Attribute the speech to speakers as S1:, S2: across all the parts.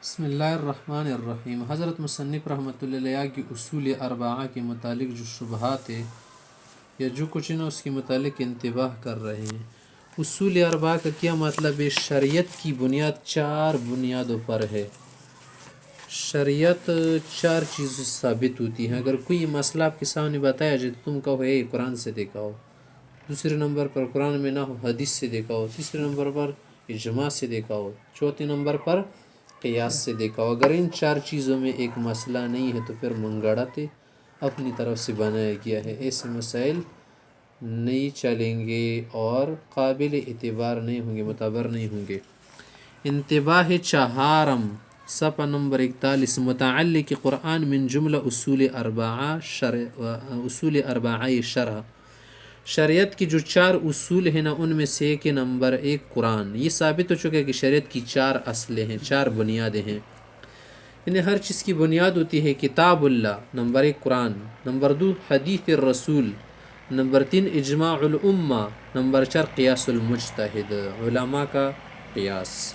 S1: بسم اللہ الرحمن الرحیم۔ حضرت مصنف رحمۃ اللہ علیہ کی اصول اربعہ کے متعلق جو شبہات ہے یا جو کچھ نا اس کے متعلق انتباہ کر رہے ہیں۔ اصول اربعہ کا کیا مطلب ہے؟ شریعت کی بنیاد چار بنیادوں پر ہے۔ شریعت چار چیزوں سے ثابت ہوتی ہے۔ اگر کوئی مسئلہ آپ کے سامنے بتایا جائے تو تم کہو ہے قرآن سے دکھاؤ، دوسرے نمبر پر قرآن میں نہ ہو حدیث سے دکھاؤ، تیسرے نمبر پر اجماع سے دکھاؤ، چوتھے نمبر پر قیاس سے دکھاؤ۔ اگر ان چار چیزوں میں ایک مسئلہ نہیں ہے تو پھر منگڑت اپنی طرف سے بنایا گیا ہے۔ ایسے مسائل نہیں چلیں گے اور قابل اعتبار نہیں ہوں گے، معتبر نہیں ہوں گے۔ انتباہ چہارم صفحہ نمبر 41 متعلق قرآن من جملہ اصول اربعہ شرح۔ شریعت کی جو چار اصول ہیں نا ان میں سے ایک نمبر ایک قرآن۔ یہ ثابت ہو چکا ہے کہ شریعت کی چار اصلیں ہیں، چار بنیادیں ہیں۔ انہیں ہر چیز کی بنیاد ہوتی ہے کتاب اللہ، نمبر ایک قرآن، نمبر دو حدیث الرسول، نمبر تین اجماع الامہ، نمبر چار قیاس المجتہد، علماء کا قیاس۔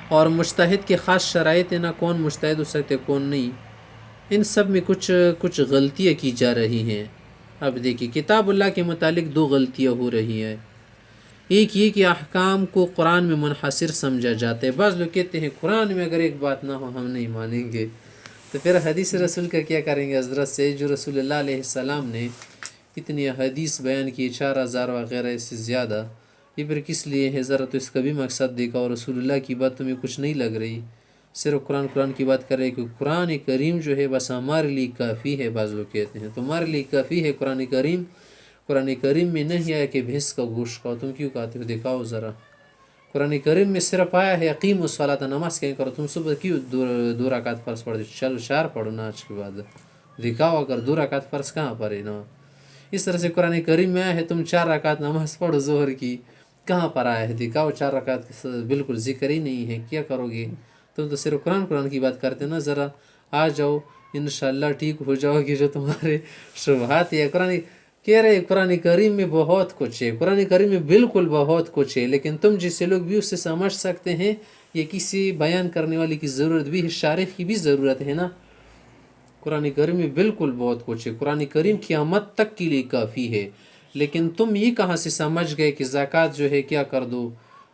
S1: اور مجتہد کے خاص شرائط ہیں نا، کون مجتہد ہو سکتے کون نہیں۔ ان سب میں کچھ غلطیاں کی جا رہی ہیں۔ اب دیکھیے کتاب اللہ کے متعلق دو غلطیاں ہو رہی ہیں۔ ایک یہ کہ احکام کو قرآن میں منحصر سمجھا جاتا ہے۔ بعض لوگ کہتے ہیں قرآن میں اگر ایک بات نہ ہو ہم نہیں مانیں گے، تو پھر حدیث رسول کا کیا کریں گے؟ حضرت سے جو رسول اللہ علیہ السلام نے اتنی حدیث بیان کی 4000 وغیرہ سے زیادہ، یہ پھر کس لیے ہے؟ ذرا تو اس کا بھی مقصد دیکھا، اور رسول اللہ کی بات تمہیں کچھ نہیں لگ رہی، صرف قرآن کی بات کر رہے کہ قرآن کریم جو ہے بس ہمارے لیے کافی ہے۔ بعض لوگ کہتے ہیں تمہارے لیے کافی ہے قرآن کریم، قرآن کریم میں نہیں آیا کہ بھینس کا گوشت کھاؤ، تم کیوں کہتے ہو؟ دکھاؤ ذرا، قرآن کریم میں صرف آیا ہے اقیم الصلاۃ، نماز کہیں کرو، تم صبح کیوں دو رکعت فرض پڑھتے؟ چلو 4 پڑھو نا آج کے بعد، دکھاؤ اگر 2 رکعت فرض کہاں پر ہے نا۔ اس طرح سے قرآن کریم میں آیا ہے تم 4 رکعت نماز پڑھو ظہر کی، کہاں پر آیا ہے؟ دکھاؤ 4 رکعت بالکل ذکر ہی نہیں ہے، کیا کرو گے؟ تم تو صرف قرآن کی بات کرتے نا، ذرا آ جاؤ انشاءاللہ ٹھیک ہو جاؤ گی۔ جو تمہارے شبہات ہے قرآن کہہ رہے قرآن کریم میں بہت کچھ ہے، قرآن کریم میں بالکل بہت کچھ ہے، لیکن تم جیسے لوگ بھی اسے سمجھ سکتے ہیں، یہ کسی بیان کرنے والے کی ضرورت بھی ہے، شارح کی بھی ضرورت ہے نا۔ قرآن کریم میں بالکل بہت کچھ ہے، قرآن کریم قیامت تک کے لیے کافی ہے، لیکن تم یہ کہاں سے سمجھ گئے کہ زکوٰۃ جو ہے کیا کر دو؟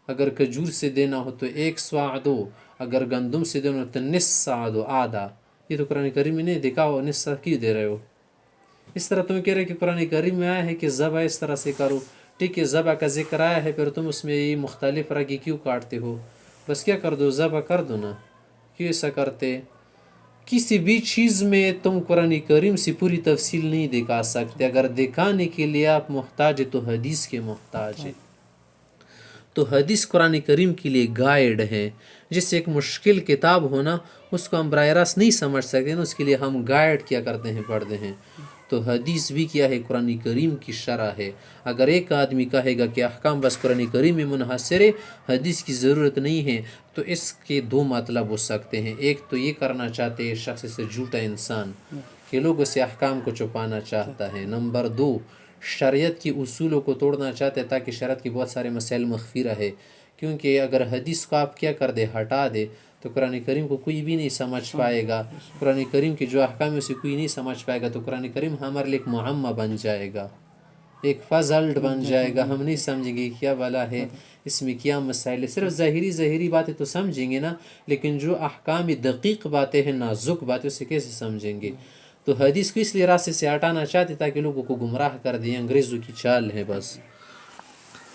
S1: اگر کھجور سے دینا ہو تو 1 صاع دو، اگر گندم سے دینا ہو تو نصف صاع دو، آدھا۔ یہ تو قرآن کریم میں نہیں، دکھاؤ نصف کیوں دے رہے ہو؟ اس طرح تم کہہ رہے کہ قرآن کریم میں آیا ہے کہ ذبح اس طرح سے کرو، ٹھیک ہے ذبح کا ذکر آیا ہے، پھر تم اس میں یہ مختلف رگی کیوں کاٹتے ہو؟ بس کیا کر دو؟ ذبح کر دو نا، کیوں ایسا کرتے؟ کسی بھی چیز میں تم قرآن کریم سے پوری تفصیل نہیں دکھا سکتے، اگر دکھانے کے لیے آپ محتاج تو حدیث کے محتاج ہیں۔ تو حدیث قرآن کریم کے لیے گائیڈ ہے، جس سے ایک مشکل کتاب ہونا اس کو ہم براہ راست نہیں سمجھ سکتے نا، اس کے لیے ہم گائیڈ کیا کرتے ہیں، پڑھتے ہیں۔ تو حدیث بھی کیا ہے؟ قرآن کریم کی شرح ہے۔ اگر ایک آدمی کہے گا کہ احکام بس قرآن کریم میں منحصر ہے، حدیث کی ضرورت نہیں ہے، تو اس کے دو مطلب ہو سکتے ہیں۔ ایک تو یہ کرنا چاہتے ہیں شخص سے جھوٹا انسان کہ لوگوں سے احکام کو چھپانا چاہتا ہے، نمبر 2 شریعت کی اصولوں کو توڑنا چاہتے ہیں تاکہ شریعت کی بہت سارے مسائل مخفی رہے، کیونکہ اگر حدیث کو آپ کیا کر دے؟ ہٹا دے، تو قرآن کریم کو کوئی بھی نہیں سمجھ پائے گا، قرآن کریم کے جو احکام ہے اسے کوئی نہیں سمجھ پائے گا، تو قرآن کریم ہمارے لیے ایک معمہ بن جائے گا، ایک پزلڈ بن جائے گا، ہم نہیں سمجھیں گے کیا بلا ہے اس میں، کیا مسائل ہے۔ صرف ظاہری باتیں تو سمجھیں گے نا، لیکن جو احکام دقیق باتیں ہیں، نازک باتیں، اسے کیسے سمجھیں گے؟ تو حدیث کو اس لیے راستے سے ہٹانا چاہتے تاکہ لوگوں کو گمراہ کر دیں، انگریزوں کی چال ہے بس۔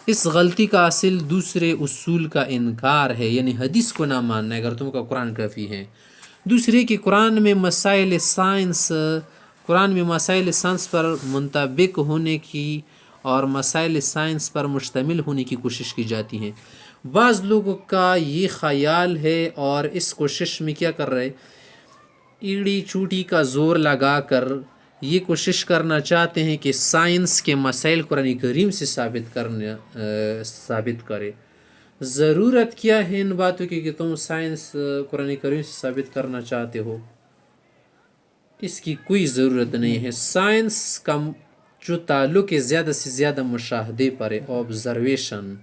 S1: اس غلطی کا اصل دوسرے اصول کا انکار ہے، یعنی حدیث کو نہ ماننا ہے اگر تم کا قرآن کافی ہے۔ دوسرے کہ قرآن میں مسائل سائنس پر منطبق ہونے کی اور مسائل سائنس پر مشتمل ہونے کی کوشش کی جاتی ہیں۔ بعض لوگوں کا یہ خیال ہے اور اس کوشش میں کیا کر رہے؟ ایڑی چوٹی کا زور لگا کر یہ کوشش کرنا چاہتے ہیں کہ سائنس کے مسائل قرآن کریم سے ثابت کرے۔ ضرورت کیا ہے ان باتوں کی کہ تم سائنس قرآن کریم سے ثابت کرنا چاہتے ہو؟ اس کی کوئی ضرورت نہیں ہے۔ سائنس کا جو تعلق ہے زیادہ سے زیادہ مشاہدے پر ہے، آبزرویشن،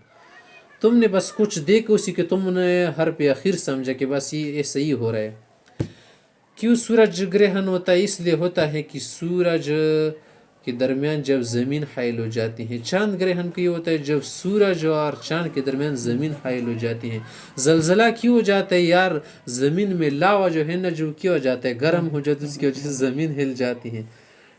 S1: تم نے بس کچھ دیکھ اسی کہ تم نے ہر پہ اخیر سمجھا کہ بس یہ صحیح ہو رہا ہے. کیوں سورج گرہن ہوتا ہے؟ اس لیے ہوتا ہے کہ سورج کے درمیان جب زمین حائل ہو جاتی ہے. چاند گرہن کیوں ہوتا ہے؟ جب سورج اور چاند کے درمیان زمین حائل ہو جاتی ہے. زلزلہ کیوں ہو جاتا ہے یار؟ زمین میں لاوا جو ہے نا جو کیا ہو جاتا ہے گرم ہو جاتا ہے، اس کی وجہ سے زمین ہل جاتی ہے.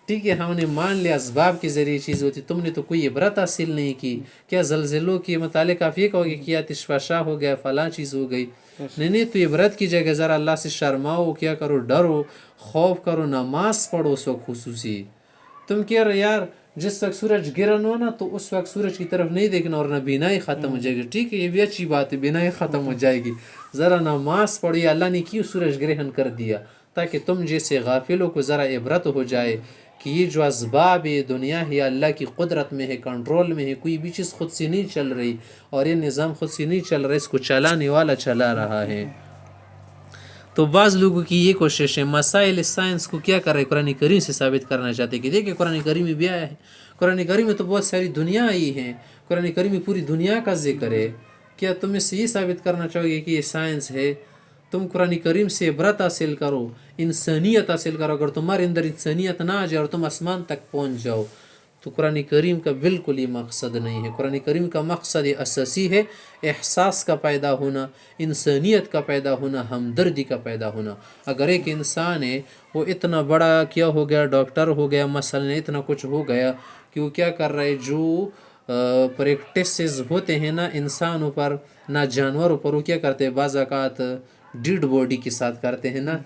S1: ٹھیک ہے، ہم نے مان لیا اسباب کے ذریعے چیز ہوتی. تم نے تو کوئی عبرت حاصل نہیں کی. کیا زلزلوں کے متعلق آپ یہ کہو گے کہ آتش فشاں ہو گیا، فلاں چیز ہو گئی؟ نہیں، تو عبرت کی جگہ ذرا اللہ سے شرماؤ، کیا کرو، ڈرو، خوف کرو، نماز پڑھو اس وقت خصوصی. تم کہہ رہے یار جس وقت سورج گرہن ہو نا تو اس وقت سورج کی طرف نہیں دیکھنا اور نہ بینائی ختم ہو جائے گی. ٹھیک ہے، یہ بھی اچھی بات ہے، بینائی ختم ہو جائے گی. ذرا نماز پڑھیے. اللہ نے کیوں سورج گرہن کر دیا؟ تاکہ تم جیسے غافلوں کو ذرا عبرت ہو جائے کہ یہ جو اسباب ہے دنیا ہے اللہ کی قدرت میں ہے، کنٹرول میں ہے. کوئی بھی چیز خود سے نہیں چل رہی اور یہ نظام خود سے نہیں چل رہا، اس کو چلانے والا چلا رہا ہے. تو بعض لوگوں کی یہ کوشش ہے مسائل سائنس کو کیا کر رہے، قرآن کریم سے ثابت کرنا چاہتے کہ دیکھیں قرآن کریم میں بھی آیا ہے. قرآن کریم میں تو بہت ساری دنیا آئی ہیں، قرآن کریم میں پوری دنیا کا ذکر ہے. کیا تم اس سے یہ ثابت کرنا چاہو گے کہ یہ سائنس ہے؟ تم قرآن کریم سے عبرت حاصل کرو، انسانیت حاصل کرو. اگر تمہارے اندر انسانیت نہ آ جائے اور تم آسمان تک پہنچ جاؤ تو قرآن کریم کا بالکل یہ مقصد نہیں ہے. قرآن کریم کا مقصد اساسی ہے احساس کا پیدا ہونا، انسانیت کا پیدا ہونا، ہمدردی کا پیدا ہونا. اگر ایک انسان ہے وہ اتنا بڑا کیا ہو گیا، ڈاکٹر ہو گیا مثلا، اتنا کچھ ہو گیا کہ وہ کیا کر رہا ہے، جو پریکٹسز ہوتے ہیں نا انسانوں پر نہ جانوروں پر، وہ کیا کرتے ہیں بعض اوقات ڈیڈ باڈی کے ساتھ کرتے ہیں نا،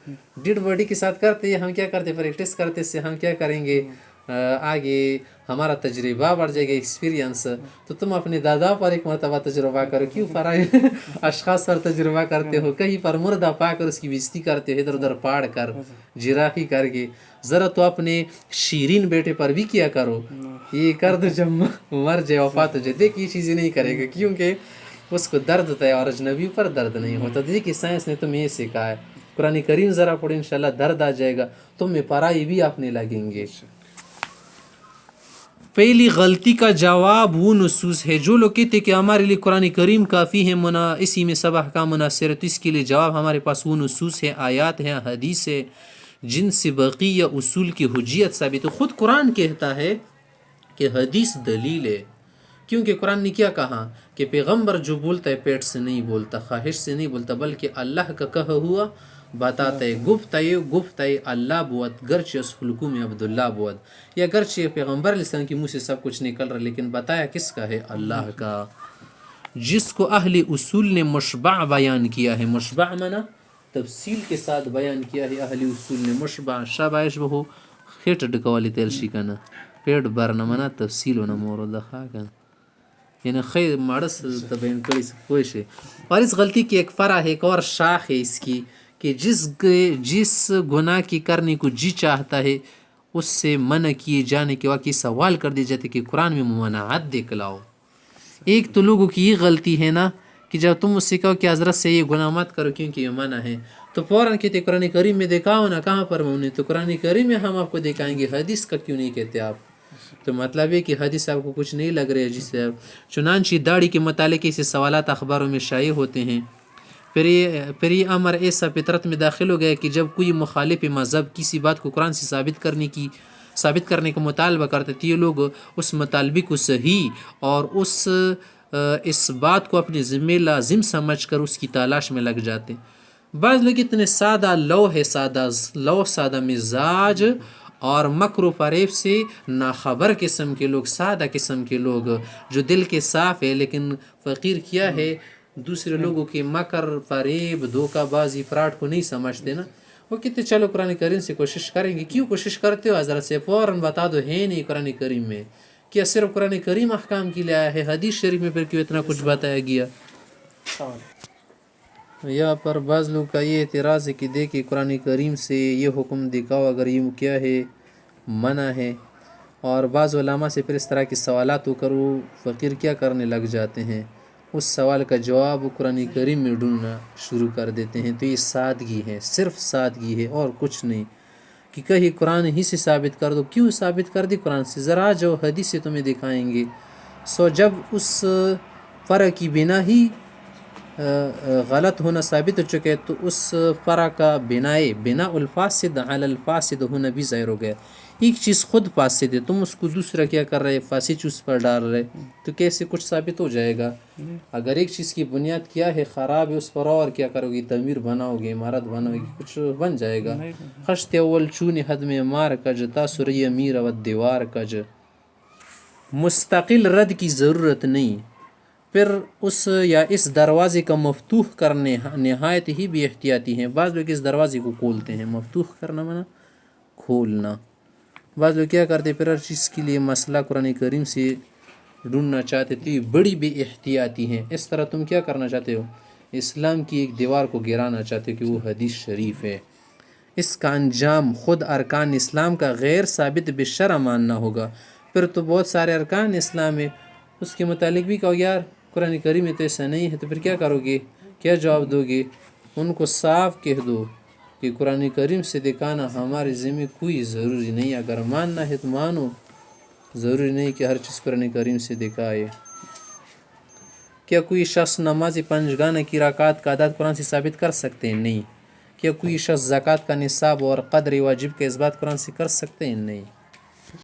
S1: ڈیڈ باڈی کے ساتھ کرتے ہیں. ہم کیا کرتے ہیں پریکٹس کرتے سے ہم کیا کریں گے، آگے ہمارا تجربہ بڑھ جائے گا، ایکسپیرینس. تو تم اپنے دادا پر ایک مرتبہ تجربہ کرو، کیوں فرائض اشخاص پر تجربہ کرتے ہو؟ کہیں پر مردہ پا کر اس کی بیزتی کرتے ہو، ادھر ادھر پاڑ کر جراحی کر کے. ذرا تو اپنے شیرین بیٹے پر بھی کیا کرو، یہ کر دو جب مر جائے، وفات ہو جائے. دیکھ یہ چیزیں نہیں کرے گا کیونکہ اس کو درد ہوتا ہے اور اجنبی پر درد نہیں ہوتا. دیکھیے سائنس نے تمہیں یہ سکھا ہے. قرآن کریم ذرا پڑھو انشاءاللہ درد آ جائے گا، تم میں پرائی بھی اپنے لگیں گے. پہلی غلطی کا جواب وہ نصوص ہے جو لوگ کہتے کہ ہمارے لیے قرآن کریم کافی ہے، اسی میں سب احکام منحصر ہے. تو اس کے لیے جواب ہمارے پاس وہ نصوص ہے، آیات ہیں، حدیث ہے، جن سے بقیہ اصول کی حجیت ثابت ہے. خود قرآن کہتا ہے کہ حدیث دلیل ہے، کیونکہ قرآن نے کیا کہا کہ پیغمبر جو بولتا ہے پیٹ سے نہیں بولتا، خواہش سے نہیں بولتا، بلکہ اللہ کا کہا ہوا بتاتا ہے. گفتہ اللہ بود گرچہ اس حلقوم عبداللہ بود، یا گرچہ پیغمبر علیہ السلام کی منہ سے سب کچھ نکل رہا لیکن بتایا کس کا ہے؟ اللہ کا. جس کو اہل اصول نے مشبع بیان کیا ہے، مشبع منا تفصیل کے ساتھ بیان کیا ہے. اہل اصول نے مشبع شاباش بہو خیٹ ڈکوالی تیل شکنا پیٹ برنا منا تفصیل و نمور دخا کن یعنی خیر مارس تبین کری سکوش ہے. اور اس غلطی کی ایک فرع ہے، ایک اور شاخ ہے اس کی، کہ جس گناہ کی کرنے کو جی چاہتا ہے اس سے منع کیے جانے کے واقعی سوال کر دی جاتے کہ قرآن میں ممانعات دیکھ لاؤ. ایک تو لوگوں کی یہ غلطی ہے نا کہ جب تم اس سے کہو کہ حضرت سے یہ گناہ مت کرو کیونکہ یہ منع ہے تو فوراً کہتے قرآن کریم میں دکھاؤ نا، کہاں پر ممنوع؟ تو قرآن کریم میں ہم آپ کو دکھائیں گے، حدیث کا کیوں نہیں کہتے آپ؟ تو مطلب یہ کہ حدیث آپ کو کچھ نہیں لگ رہا ہے جس سے چنانچہ داڑھی کے متعلق ایسے سوالات اخباروں میں شائع ہوتے ہیں. پھر یہ امر ایسا فطرت میں داخل ہو گیا کہ جب کوئی مخالف مذہب کسی بات کو قرآن سے ثابت کرنے کا مطالبہ کرتے تو یہ لوگ اس مطالبے کو صحیح اور اس بات کو اپنے ذمہ لازم سمجھ کر اس کی تلاش میں لگ جاتے. بعض لوگ اتنے سادہ سادہ مزاج اور مکر و فریب سے ناخبر قسم کے لوگ، سادہ قسم کے لوگ جو دل کے صاف ہے لیکن فقیر کیا ہے دوسرے لوگوں کے مکر فریب دھوکہ بازی فراڈ کو نہیں سمجھتے نا. وہ کہتے چلو قرآن کریم سے کوشش کریں گے. کیوں کوشش کرتے ہو حضرت سے؟ فوراً بتا دو ہے نہیں قرآن کریم میں. کیا صرف قرآن کریم احکام کے لیے آیا ہے؟ حدیث شریف میں پھر کیوں اتنا کچھ بتایا گیا؟ یا پر بعض لوگ کا یہ اعتراض ہے کہ دیکھیں قرآن کریم سے یہ حکم دکھاؤ اگر یہ کیا ہے منع ہے. اور بعض علماء سے پھر اس طرح کے سوالات ہو کر وہ فقیر کیا کرنے لگ جاتے ہیں، اس سوال کا جواب قرآن کریم میں ڈھونڈنا شروع کر دیتے ہیں. تو یہ سادگی ہے، صرف سادگی ہے اور کچھ نہیں. کہ کہیں قرآن ہی سے ثابت کر دو. کیوں ثابت کر دی قرآن سے؟ ذرا جو حدیث سے تمہیں دکھائیں گے. جب اس فرع کی بنا ہی غلط ہونا ثابت ہو چکا ہے، تو اس فرع کا بنا الفاسد علی الفاسد ہونا بھی ظاہر ہو گیا۔ ایک چیز خود فاسد ہے، تم اس کو دوسرا کیا کر رہے، فاسد چیز پر ڈال رہے، تو کیسے کچھ ثابت ہو جائے گا؟ اگر ایک چیز کی بنیاد کیا ہے خراب ہے، اس پر اور کیا کرو گی، تعمیر بناؤ گے، عمارت بناؤ گی، کچھ بن جائے گا۔ خشت اول چونی حد میں مار کج تا سری امیر و دیوار کج، مستقل رد کی ضرورت نہیں، پھر اس دروازے کا مفتوح کرنے نہایت ہی بے احتیاطی ہیں۔ بعض لوگ اس دروازے کو کھولتے ہیں، مفتوح کرنا مانا کھولنا۔ بعض لوگ کیا کرتے، پھر ہر چیز کے لیے مسئلہ قرآن کریم سے ڈھونڈنا چاہتے، تو یہ بڑی بے احتیاطی ہیں۔ اس طرح تم کیا کرنا چاہتے ہو، اسلام کی ایک دیوار کو گرانا چاہتے ہو کہ وہ حدیث شریف ہے۔ اس کا انجام خود ارکان اسلام کا غیر ثابت بالشرع ماننا ہوگا۔ پھر تو بہت سارے ارکان اسلام ہے، اس کے متعلق بھی کہو یار قرآن کریم میں تو ایسا نہیں ہے، تو پھر کیا کرو گے، کیا جواب دو گے؟ ان کو صاف کہہ دو کہ قرآن کریم سے دکھانا ہمارے ذمہ کوئی ضروری نہیں، اگر ماننا ہے تو مانو، ضروری نہیں کہ ہر چیز قرآن کریم سے دکھائے۔ کیا کوئی شخص نماز پنجگانہ کی رکعات کا عدد قرآن سے ثابت کر سکتے ہیں؟ نہیں۔ کیا کوئی شخص زکوٰۃ کا نصاب اور قدر واجب کا اثبات قرآن سے کر سکتے ہیں؟ نہیں۔